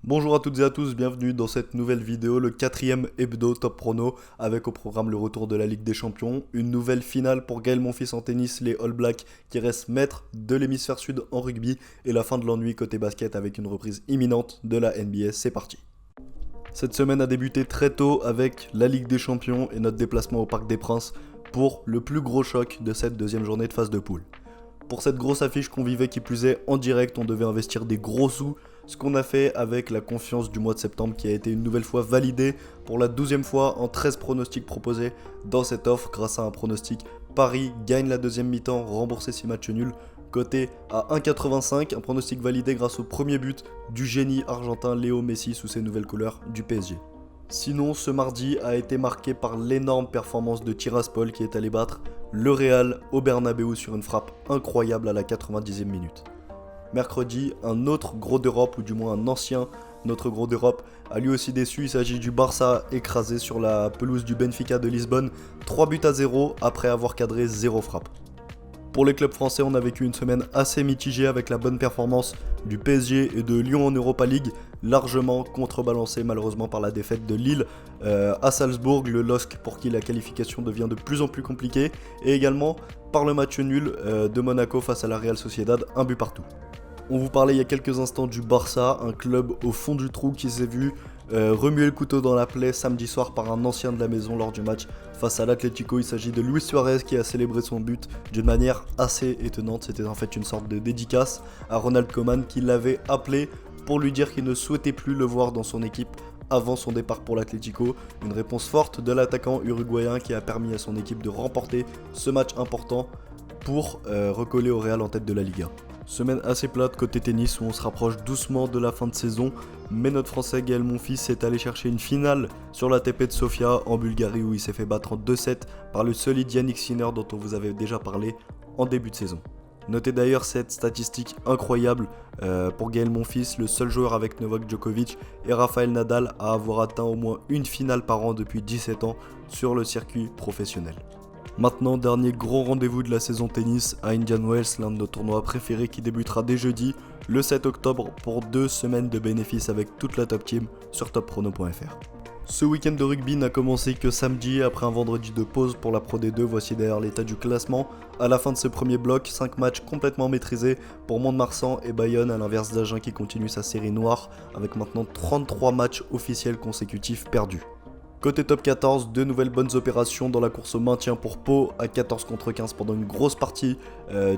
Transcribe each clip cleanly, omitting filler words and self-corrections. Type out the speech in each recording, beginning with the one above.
Bonjour à toutes et à tous, bienvenue dans cette nouvelle vidéo, le quatrième hebdo Top Prono, avec au programme le retour de la Ligue des Champions, une nouvelle finale pour Gaël Monfils en tennis, les All Blacks qui restent maîtres de l'hémisphère sud en rugby, et la fin de l'ennui côté basket avec une reprise imminente de la NBA, c'est parti. Cette semaine a débuté très tôt avec la Ligue des Champions et notre déplacement au Parc des Princes pour le plus gros choc de cette deuxième journée de phase de poule. Pour cette grosse affiche qu'on vivait qui plus est en direct, on devait investir des gros sous, ce qu'on a fait avec la confiance du mois de septembre qui a été une nouvelle fois validée pour la 12e fois en 13 pronostics proposés dans cette offre grâce à un pronostic Paris gagne la deuxième mi-temps, remboursé 6 matchs nuls, coté à 1,85, un pronostic validé grâce au premier but du génie argentin Léo Messi sous ses nouvelles couleurs du PSG. Sinon, ce mardi a été marqué par l'énorme performance de Tiraspol qui est allé battre le Real au Bernabéu sur une frappe incroyable à la 90e minute. Mercredi, un autre gros d'Europe, ou du moins un ancien notre gros d'Europe, a lui aussi déçu. Il s'agit du Barça écrasé sur la pelouse du Benfica de Lisbonne, 3-0 après avoir cadré 0 frappe. Pour les clubs français, on a vécu une semaine assez mitigée avec la bonne performance du PSG et de Lyon en Europa League, largement contrebalancée malheureusement par la défaite de Lille à Salzbourg, le LOSC pour qui la qualification devient de plus en plus compliquée, et également par le match nul de Monaco face à la Real Sociedad, un but partout. On vous parlait il y a quelques instants du Barça, un club au fond du trou qui s'est vu remuer le couteau dans la plaie samedi soir par un ancien de la maison lors du match face à l'Atlético. Il s'agit de Luis Suarez qui a célébré son but d'une manière assez étonnante. C'était en fait une sorte de dédicace à Ronald Koeman qui l'avait appelé pour lui dire qu'il ne souhaitait plus le voir dans son équipe avant son départ pour l'Atlético. Une réponse forte de l'attaquant uruguayen qui a permis à son équipe de remporter ce match important pour recoller au Real en tête de la Liga. Semaine assez plate côté tennis où on se rapproche doucement de la fin de saison, mais notre français Gaël Monfils est allé chercher une finale sur l'ATP de Sofia en Bulgarie où il s'est fait battre en 2-7 par le solide Yannick Sinner dont on vous avait déjà parlé en début de saison. Notez d'ailleurs cette statistique incroyable pour Gaël Monfils, le seul joueur avec Novak Djokovic et Rafael Nadal à avoir atteint au moins une finale par an depuis 17 ans sur le circuit professionnel. Maintenant, dernier gros rendez-vous de la saison tennis à Indian Wells, l'un de nos tournois préférés qui débutera dès jeudi, le 7 octobre, pour 2 semaines de bénéfices avec toute la top team sur topprono.fr. Ce week-end de rugby n'a commencé que samedi, après un vendredi de pause pour la Pro D2, voici d'ailleurs l'état du classement. À la fin de ce premier bloc, 5 matchs complètement maîtrisés pour Mont-de-Marsan et Bayonne, à l'inverse d'Agen qui continue sa série noire, avec maintenant 33 matchs officiels consécutifs perdus. Côté top 14, 2 nouvelles bonnes opérations dans la course au maintien pour Pau à 14 contre 15 pendant une grosse partie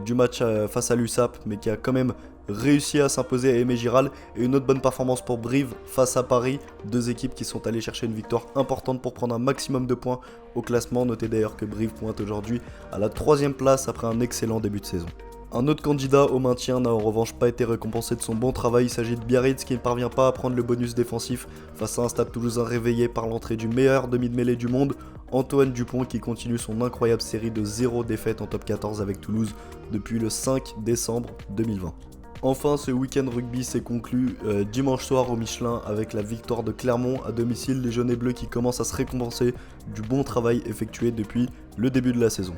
du match face à l'USAP, mais qui a quand même réussi à s'imposer à Aimé Giral, et une autre bonne performance pour Brive face à Paris, 2 équipes qui sont allées chercher une victoire importante pour prendre un maximum de points au classement. Notez d'ailleurs que Brive pointe aujourd'hui à la 3e place après un excellent début de saison. Un autre candidat au maintien n'a en revanche pas été récompensé de son bon travail, il s'agit de Biarritz qui ne parvient pas à prendre le bonus défensif face à un Stade Toulousain réveillé par l'entrée du meilleur demi de mêlée du monde, Antoine Dupont, qui continue son incroyable série de 0 défaites en top 14 avec Toulouse depuis le 5 décembre 2020. Enfin, ce week-end rugby s'est conclu dimanche soir au Michelin avec la victoire de Clermont à domicile, les jaunes et bleus qui commencent à se récompenser du bon travail effectué depuis le début de la saison.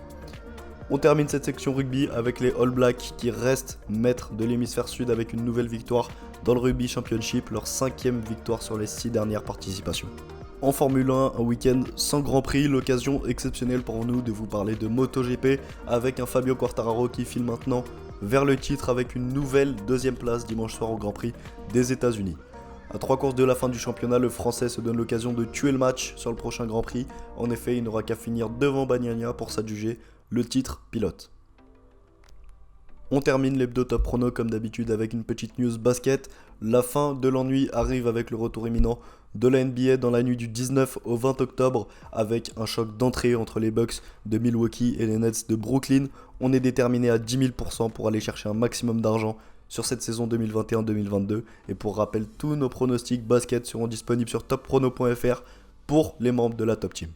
On termine cette section rugby avec les All Blacks qui restent maîtres de l'hémisphère sud avec une nouvelle victoire dans le Rugby Championship, leur 5e victoire sur les 6 dernières participations. En Formule 1, un week-end sans Grand Prix, l'occasion exceptionnelle pour nous de vous parler de MotoGP avec un Fabio Quartararo qui file maintenant vers le titre avec une nouvelle 2e place dimanche soir au Grand Prix des États-Unis. À 3 courses de la fin du championnat, le Français se donne l'occasion de tuer le match sur le prochain Grand Prix. En effet, il n'aura qu'à finir devant Bagnaia pour s'adjuger le titre pilote. On termine l'hebdo top prono comme d'habitude avec une petite news basket. La fin de l'ennui arrive avec le retour imminent de la NBA dans la nuit du 19 au 20 octobre avec un choc d'entrée entre les Bucks de Milwaukee et les Nets de Brooklyn. On est déterminé à 10 000% pour aller chercher un maximum d'argent sur cette saison 2021-2022. Et pour rappel, tous nos pronostics basket seront disponibles sur topprono.fr pour les membres de la Top Team.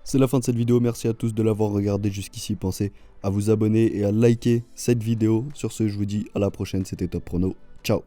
C'est la fin de cette vidéo, merci à tous de l'avoir regardé jusqu'ici, pensez à vous abonner et à liker cette vidéo. Sur ce, je vous dis à la prochaine, c'était Top Prono, ciao.